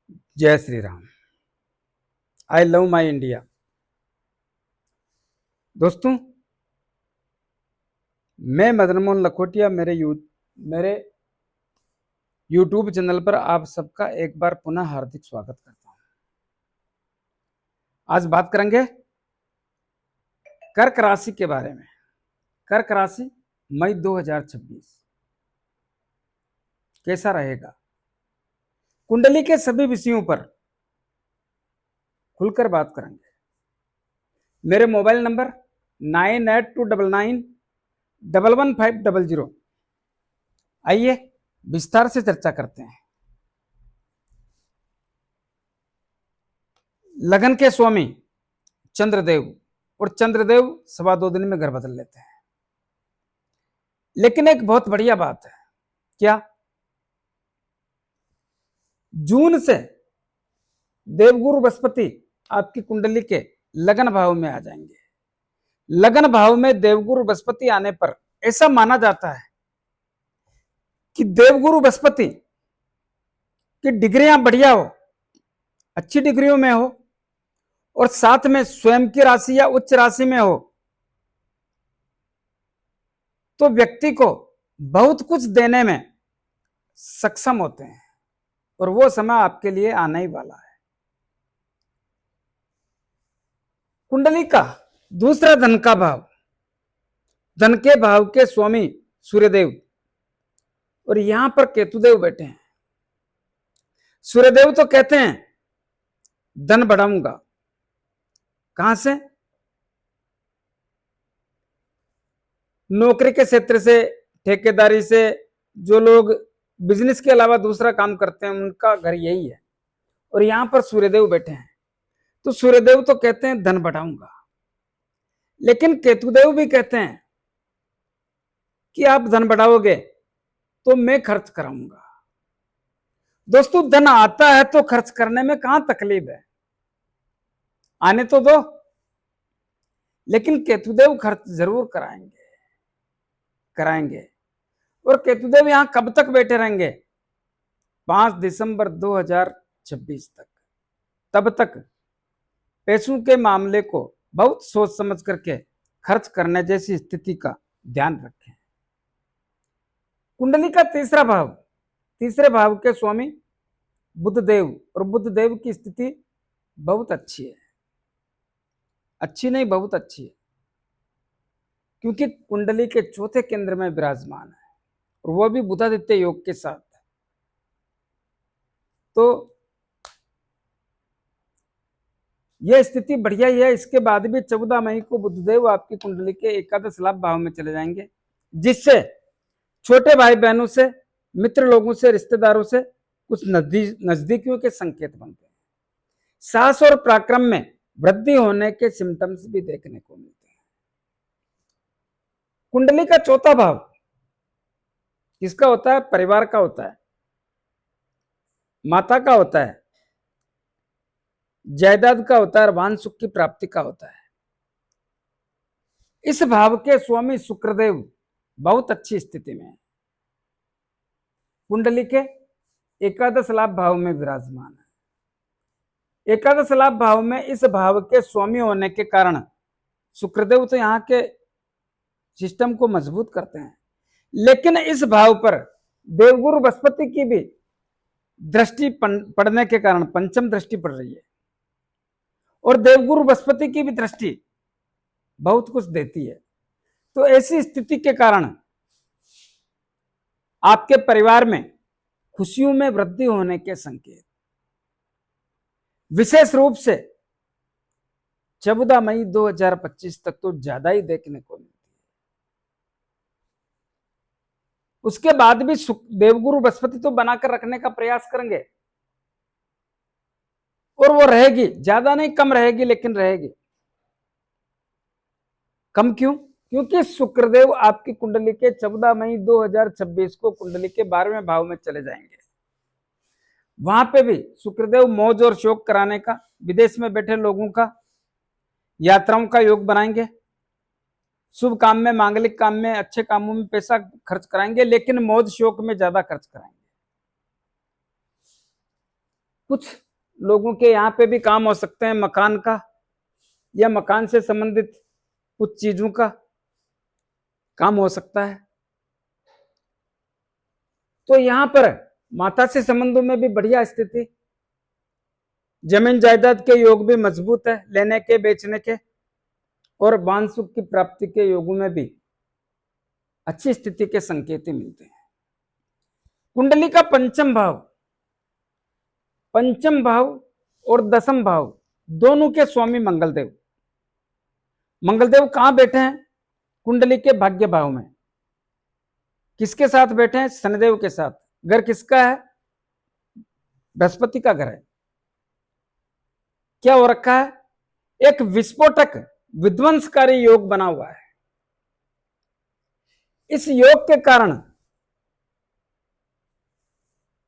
जय Shri Ram. I love my India. दोस्तों, मैं मदन मोहन लखोटिया मेरे यूट्यूब चैनल पर आप सबका एक बार पुनः हार्दिक स्वागत करता हूं। आज बात करेंगे कर्क राशि के बारे में। कर्क राशि मई 2026 कैसा रहेगा, कुंडली के सभी विषयों पर खुलकर बात करेंगे। मेरे मोबाइल नंबर 9829911500। आइए विस्तार से चर्चा करते हैं। लगन के स्वामी चंद्रदेव, और चंद्रदेव 2.25 दिन में घर बदल लेते हैं। लेकिन एक बहुत बढ़िया बात है, क्या जून से देवगुरु बृहस्पति आपकी कुंडली के लगन भाव में आ जाएंगे। लगन भाव में देवगुरु बृहस्पति आने पर ऐसा माना जाता है कि देवगुरु बृहस्पति की डिग्रियां बढ़िया हो, अच्छी डिग्रियों में हो, और साथ में स्वयं की राशि या उच्च राशि में हो, तो व्यक्ति को बहुत कुछ देने में सक्षम होते हैं। और वो समय आपके लिए आने ही वाला है। कुंडली का दूसरा धन का भाव, धन के भाव के स्वामी सूर्यदेव, और यहां पर केतुदेव बैठे हैं। सूर्यदेव तो कहते हैं धन बढ़ाऊंगा। कहां से? नौकरी के क्षेत्र से, ठेकेदारी से। जो लोग बिजनेस के अलावा दूसरा काम करते हैं उनका घर यही है, और यहां पर सूर्यदेव बैठे हैं। तो सूर्यदेव तो कहते हैं धन बढ़ाऊंगा, लेकिन केतुदेव भी कहते हैं कि आप धन बढ़ाओगे तो मैं खर्च कराऊंगा। दोस्तों, धन आता है तो खर्च करने में कहां तकलीफ है, आने तो दो। लेकिन केतुदेव खर्च जरूर कराएंगे। और केतुदेव यहां कब तक बैठे रहेंगे? 5 दिसंबर 2026 तक। तब तक पैसों के मामले को बहुत सोच समझ करके खर्च करने जैसी स्थिति का ध्यान रखें। कुंडली का तीसरे भाव के स्वामी बुधदेव, और बुधदेव की स्थिति बहुत अच्छी है। अच्छी नहीं, बहुत अच्छी है, क्योंकि कुंडली के चौथे केंद्र में विराजमान है, और वह भी बुधादित्य योग के साथ। तो यह स्थिति बढ़िया ही है। इसके बाद भी 14 मई को बुधदेव आपकी कुंडली के एकादश लाभ भाव में चले जाएंगे, जिससे छोटे भाई बहनों से, मित्र लोगों से, रिश्तेदारों से कुछ नजदीकियों के संकेत बनते हैं। साहस और पराक्रम में वृद्धि होने के सिम्टम्स भी देखने को मिलते हैं। कुंडली का चौथा भाव किसका होता है? परिवार का होता है, माता का होता है, जायदाद का होता है, और वाहन सुख की प्राप्ति का होता है। इस भाव के स्वामी शुक्रदेव बहुत अच्छी स्थिति में है, कुंडली के एकादश लाभ भाव में विराजमान है। एकादश लाभ भाव में इस भाव के स्वामी होने के कारण शुक्रदेव तो यहाँ के सिस्टम को मजबूत करते हैं, लेकिन इस भाव पर देवगुरु बृहस्पति की भी दृष्टि पड़ने के कारण पंचम दृष्टि पड़ रही है, और देवगुरु बृहस्पति की भी दृष्टि बहुत कुछ देती है। तो ऐसी स्थिति के कारण आपके परिवार में खुशियों में वृद्धि होने के संकेत विशेष रूप से 14 मई 2025 तक तो ज्यादा ही देखने को मिलती है। उसके बाद भी देवगुरु बृहस्पति तो बनाकर रखने का प्रयास करेंगे, और वो रहेगी, ज्यादा नहीं कम रहेगी, लेकिन रहेगी। कम क्यों? क्योंकि शुक्रदेव आपकी कुंडली के 14 मई 2026 को कुंडली के 12वें भाव में चले जाएंगे। वहां पे भी शुक्रदेव मौज और शौक कराने का, विदेश में बैठे लोगों का यात्राओं का योग बनाएंगे। शुभ काम में, मांगलिक काम में, अच्छे कामों में पैसा खर्च कराएंगे, लेकिन मौज शौक में ज्यादा खर्च कराएंगे। कुछ लोगों के यहाँ पे भी काम हो सकते हैं मकान का, या मकान से संबंधित कुछ चीजों का काम हो सकता है। तो यहाँ पर माता से संबंधों में भी बढ़िया स्थिति, जमीन जायदाद के योग भी मजबूत है, लेने के बेचने के, और वान सुख की प्राप्ति के योगों में भी अच्छी स्थिति के संकेत मिलते हैं। कुंडली का पंचम भाव और दसम भाव दोनों के स्वामी मंगलदेव, मंगलदेव कहां बैठे हैं? कुंडली के भाग्य भाव में। किसके साथ बैठे हैं? शनिदेव के साथ। घर किसका है? बृहस्पति का घर है। क्या हो रखा है? एक विस्फोटक विध्वंसकारी योग बना हुआ है। इस योग के कारण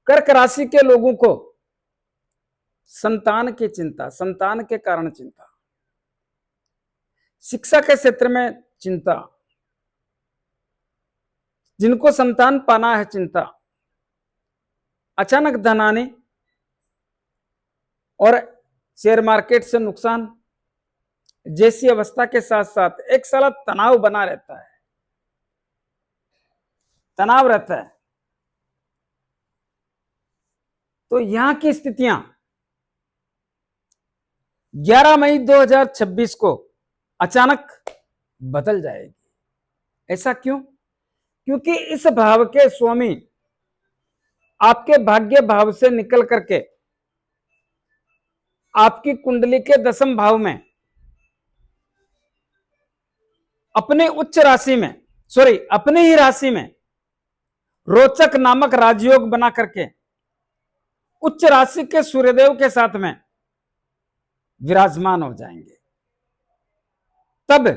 कर्क राशि के लोगों को संतान की चिंता, संतान के कारण चिंता, शिक्षा के क्षेत्र में चिंता, जिनको संतान पाना है चिंता, अचानक धन आने और शेयर मार्केट से नुकसान जैसी अवस्था के साथ साथ एक साल तनाव बना रहता है, तनाव रहता है। तो यहां की स्थितियां 11 मई 2026 को अचानक बदल जाएगी। ऐसा क्यों? क्योंकि इस भाव के स्वामी आपके भाग्य भाव से निकल करके आपकी कुंडली के दसम भाव में अपने उच्च राशि में, अपने ही राशि में रोचक नामक राजयोग बना करके उच्च राशि के सूर्यदेव के साथ में विराजमान हो जाएंगे। तब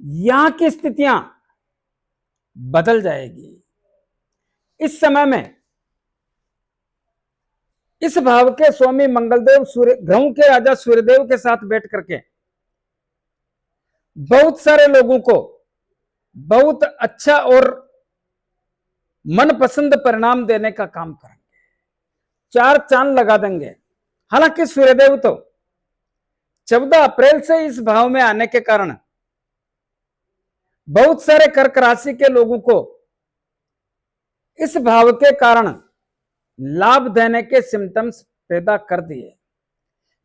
यहां की स्थितियां बदल जाएगी। इस समय में इस भाव के स्वामी मंगलदेव ग्रहों के राजा सूर्यदेव के साथ बैठ करके बहुत सारे लोगों को बहुत अच्छा और मनपसंद परिणाम देने का काम करेंगे, चार चांद लगा देंगे। हालांकि सूर्यदेव तो 14 अप्रैल से इस भाव में आने के कारण बहुत सारे कर्क राशि के लोगों को इस भाव के कारण लाभ देने के सिम्टम्स पैदा कर दिए।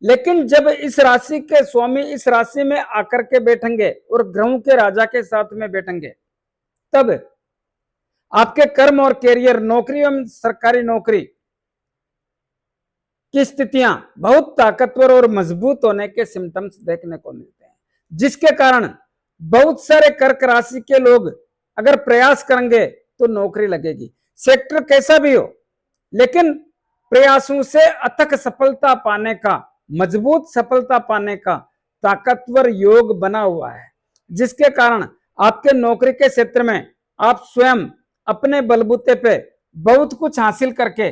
लेकिन जब इस राशि के स्वामी इस राशि में आकर के बैठेंगे और ग्रहों के राजा के साथ में बैठेंगे, तब आपके कर्म और कैरियर, नौकरी एवं सरकारी नौकरी की स्थितियां बहुत ताकतवर और मजबूत होने के सिम्टम्स देखने को मिलते हैं, जिसके कारण बहुत सारे कर्क राशि के लोग अगर प्रयास करेंगे तो नौकरी लगेगी। सेक्टर कैसा भी हो, लेकिन प्रयासों से अथक सफलता पाने का, मजबूत सफलता पाने का ताकतवर योग बना हुआ है, जिसके कारण आपके नौकरी के क्षेत्र में आप स्वयं अपने बलबूते पे बहुत कुछ हासिल करके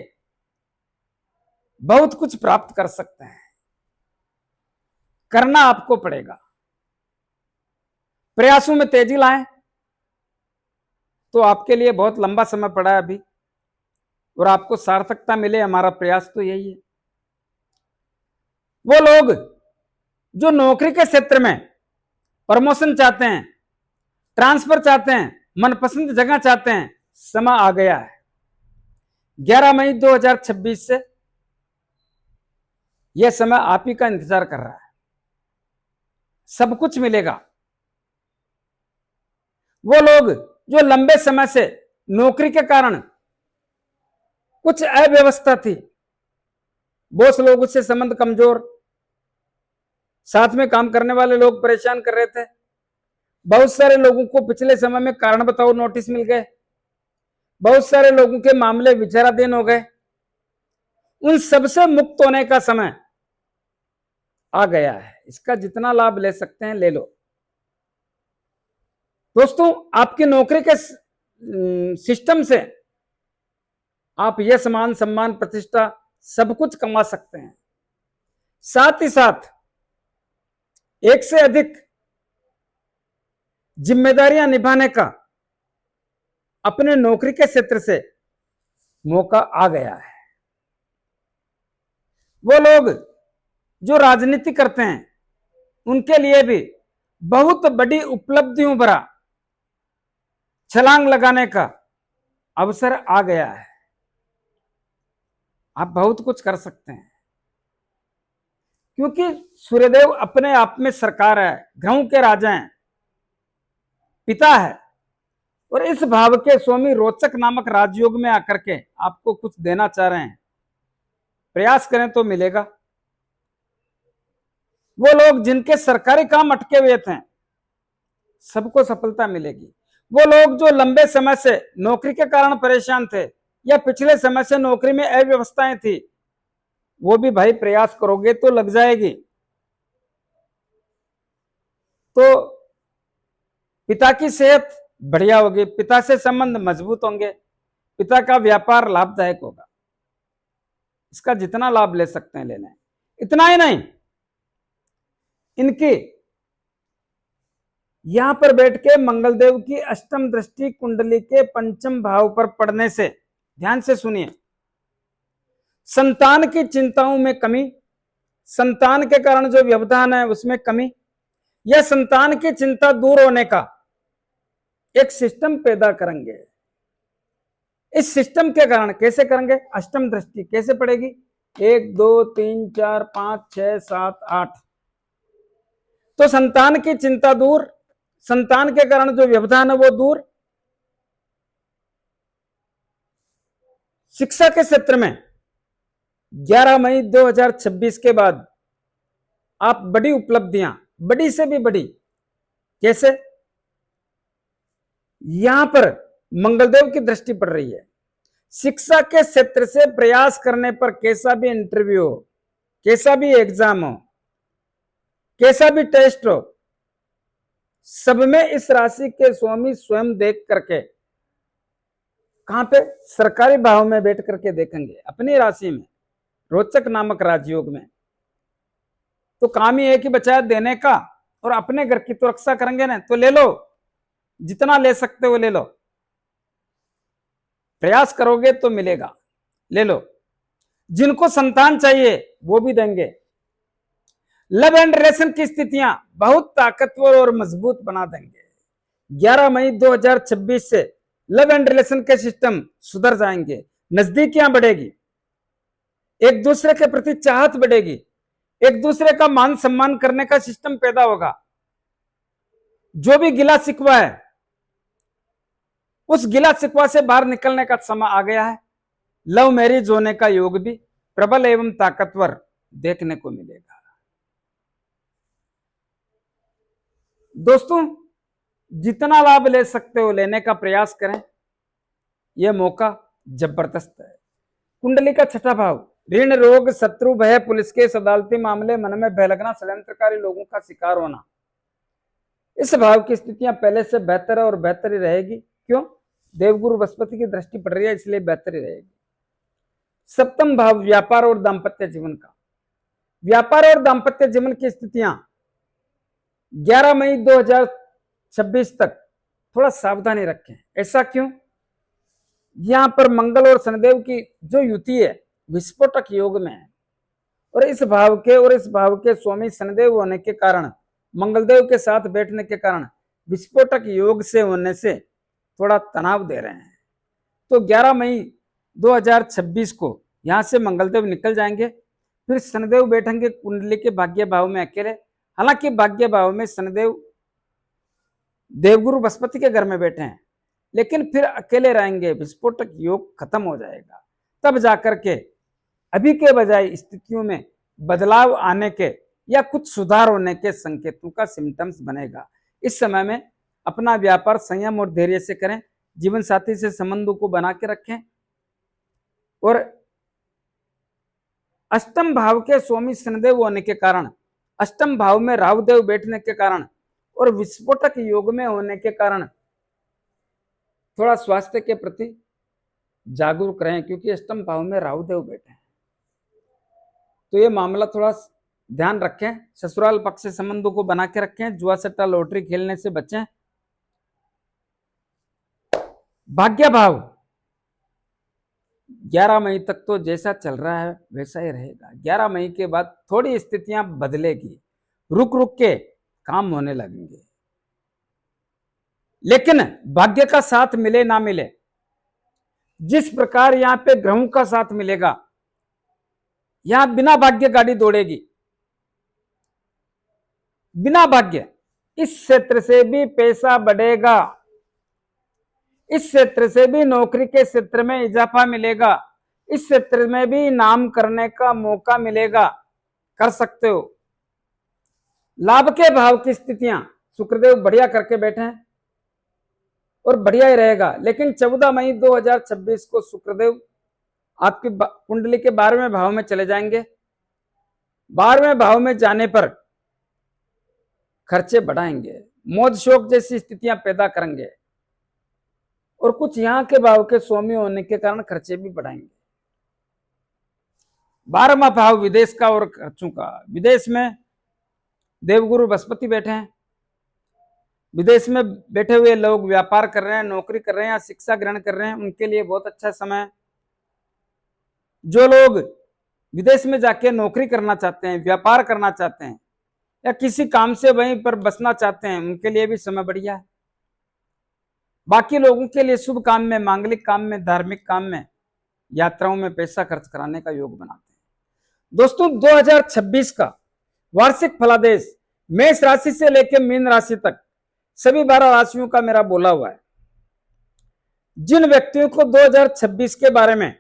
बहुत कुछ प्राप्त कर सकते हैं। करना आपको पड़ेगा। प्रयासों में तेजी लाएं तो आपके लिए बहुत लंबा समय पड़ा है अभी, और आपको सार्थकता मिले, हमारा प्रयास तो यही है। वो लोग जो नौकरी के क्षेत्र में प्रमोशन चाहते हैं, ट्रांसफर चाहते हैं, मनपसंद जगह चाहते हैं, समय आ गया है। 11 मई 2026 से यह समय आप ही का इंतजार कर रहा है। सब कुछ मिलेगा। वो लोग जो लंबे समय से नौकरी के कारण कुछ अव्यवस्था थी, बॉस लोग उससे संबंध कमजोर, साथ में काम करने वाले लोग परेशान कर रहे थे, बहुत सारे लोगों को पिछले समय में कारण बताओ नोटिस मिल गए, बहुत सारे लोगों के मामले विचाराधीन हो गए, उन सबसे मुक्त होने का समय आ गया है। इसका जितना लाभ ले सकते हैं ले लो। दोस्तों, आपकी नौकरी के सिस्टम से आप यश, मान, सम्मान, प्रतिष्ठा सब कुछ कमा सकते हैं। साथ ही साथ एक से अधिक जिम्मेदारियां निभाने का अपने नौकरी के क्षेत्र से मौका आ गया है। वो लोग जो राजनीति करते हैं उनके लिए भी बहुत बड़ी उपलब्धियों भरा छलांग लगाने का अवसर आ गया है। आप बहुत कुछ कर सकते हैं, क्योंकि सूर्यदेव अपने आप में सरकार है, ग्रहों के राजा हैं, पिता है, और इस भाव के स्वामी रोचक नामक राजयोग में आकर के आपको कुछ देना चाह रहे हैं। प्रयास करें तो मिलेगा। वो लोग जिनके सरकारी काम अटके हुए थे, सबको सफलता मिलेगी। वो लोग जो लंबे समय से नौकरी के कारण परेशान थे या पिछले समय से नौकरी में अव्यवस्थाएं थी, वो भी भाई प्रयास करोगे तो लग जाएगी। तो पिता की सेहत बढ़िया होगी, पिता से संबंध मजबूत होंगे, पिता का व्यापार लाभदायक होगा। इसका जितना लाभ ले सकते हैं लेना है। इतना ही नहीं, इनकी यहां पर बैठ के मंगलदेव की अष्टम दृष्टि कुंडली के पंचम भाव पर पड़ने से, ध्यान से सुनिए, संतान की चिंताओं में कमी, संतान के कारण जो व्यवधान है उसमें कमी, या संतान की चिंता दूर होने का एक सिस्टम पैदा करेंगे। इस सिस्टम के कारण कैसे करेंगे? अष्टम दृष्टि कैसे पड़ेगी? 1 2 3 4 5 6 7 8। तो संतान की चिंता दूर, संतान के कारण जो व्यवधान है वो दूर। शिक्षा के क्षेत्र में 11 मई 2026 के बाद आप बड़ी उपलब्धियां, बड़ी से भी बड़ी, कैसे? यहां पर मंगलदेव की दृष्टि पड़ रही है। शिक्षा के क्षेत्र से प्रयास करने पर कैसा भी इंटरव्यू हो, कैसा भी एग्जाम हो, कैसा भी टेस्ट हो, सब में इस राशि के स्वामी स्वयं देख करके, कहां पे? सरकारी भाव में बैठ करके देखेंगे अपनी राशि में, रोचक नामक राजयोग में। तो काम ही है कि बचाया देने का, और अपने घर की तो रक्षा करेंगे ना। तो ले लो, जितना ले सकते हो ले लो, प्रयास करोगे तो मिलेगा, ले लो। जिनको संतान चाहिए वो भी देंगे। लव एंड रिलेशन की स्थितियां बहुत ताकतवर और मजबूत बना देंगे। 11 मई 2026 से लव एंड रिलेशन के सिस्टम सुधर जाएंगे, नजदीकियां बढ़ेगी, एक दूसरे के प्रति चाहत बढ़ेगी, एक दूसरे का मान सम्मान करने का सिस्टम पैदा होगा। जो भी गिला शिकवा है, उस गिला शिकवा से बाहर निकलने का समय आ गया है। लव मैरिज होने का योग भी प्रबल एवं ताकतवर देखने को मिलेगा। दोस्तों, जितना लाभ ले सकते हो लेने का प्रयास करें, यह मौका जबरदस्त है। कुंडली का छठा भाव, ऋण, रोग, शत्रु, भय, पुलिस केस, अदालती मामले, मन में भय लगना, षड्यंत्रकारी लोगों का शिकार होना। इस भाव की स्थितियां पहले से बेहतर है और बेहतर ही रहेगी। क्यों? देवगुरु बृहस्पति की दृष्टि पड़ रही है, इसलिए बेहतर ही रहेगी। सप्तम भाव, व्यापार और दाम्पत्य जीवन का। व्यापार और दाम्पत्य जीवन की स्थितियां 11 मई 2026 तक थोड़ा सावधानी रखें। ऐसा क्यों? यहां पर मंगल और शनिदेव की जो युति है विस्फोटक योग में है, और इस भाव के स्वामी शनिदेव होने के कारण, मंगलदेव के साथ बैठने के कारण विस्फोटक योग से होने से थोड़ा तनाव दे रहे हैं। तो 11 मई 2026 को यहां से मंगलदेव निकल जाएंगे, फिर शनिदेव बैठेंगे कुंडली के भाग्य भाव में अकेले। हालांकि भाग्य भाव में शनिदेव देवगुरु बृहस्पति के घर में बैठे हैं, लेकिन फिर अकेले रहेंगे, विस्फोटक योग खत्म हो जाएगा। तब जाकर के अभी के बजाय स्थितियों में बदलाव आने के या कुछ सुधार होने के संकेतों का सिम्टम्स बनेगा। इस समय में अपना व्यापार संयम और धैर्य से करें, जीवन साथी से संबंधों को बना के रखें, और अष्टम भाव के स्वामी शनिदेव होने के कारण, अष्टम भाव में राहुदेव बैठने के कारण और विस्फोटक योग में होने के कारण थोड़ा स्वास्थ्य के प्रति जागरूक रहें, क्योंकि अष्टम भाव में राहुदेव बैठे हैं। तो ये मामला थोड़ा ध्यान रखें। ससुराल पक्ष से संबंधों को बना के रखें, जुआ सट्टा लॉटरी खेलने से बचें। भाग्य भाव 11 मई तक तो जैसा चल रहा है वैसा ही रहेगा। 11 मई के बाद थोड़ी स्थितियां बदलेगी, रुक रुक के काम होने लगेंगे। लेकिन भाग्य का साथ मिले ना मिले, जिस प्रकार यहां पे ग्रहों का साथ मिलेगा, यहां बिना भाग्य गाड़ी दौड़ेगी, बिना भाग्य। इस क्षेत्र से भी पैसा बढ़ेगा, इस क्षेत्र से भी नौकरी के क्षेत्र में इजाफा मिलेगा, इस क्षेत्र में भी नाम करने का मौका मिलेगा, कर सकते हो। लाभ के भाव की स्थितियां शुक्रदेव बढ़िया करके बैठे हैं और बढ़िया ही रहेगा। लेकिन 14 मई 2026 को शुक्रदेव आपकी कुंडली के 12वें भाव में चले जाएंगे। 12वें भाव में जाने पर खर्चे बढ़ाएंगे, मौज शौक जैसी स्थितियां पैदा करेंगे और कुछ यहां के भाव के स्वामी होने के कारण खर्चे भी बढ़ाएंगे। 12वां भाव विदेश का और खर्चों का। विदेश में देवगुरु बृहस्पति बैठे हैं। विदेश में बैठे हुए लोग व्यापार कर रहे हैं, नौकरी कर रहे हैं या शिक्षा ग्रहण कर रहे हैं, उनके लिए बहुत अच्छा समय है। जो लोग विदेश में जाके नौकरी करना चाहते हैं, व्यापार करना चाहते हैं या किसी काम से वहीं पर बसना चाहते हैं, उनके लिए भी समय बढ़िया है। बाकी लोगों के लिए शुभ काम में, मांगलिक काम में, धार्मिक काम में, यात्राओं में पैसा खर्च कराने का योग बनाते हैं। दोस्तों 2026 का वार्षिक फलादेश मेष राशि से लेकर मीन राशि तक सभी 12 राशियों का मेरा बोला हुआ है। जिन व्यक्तियों को 2026 के बारे में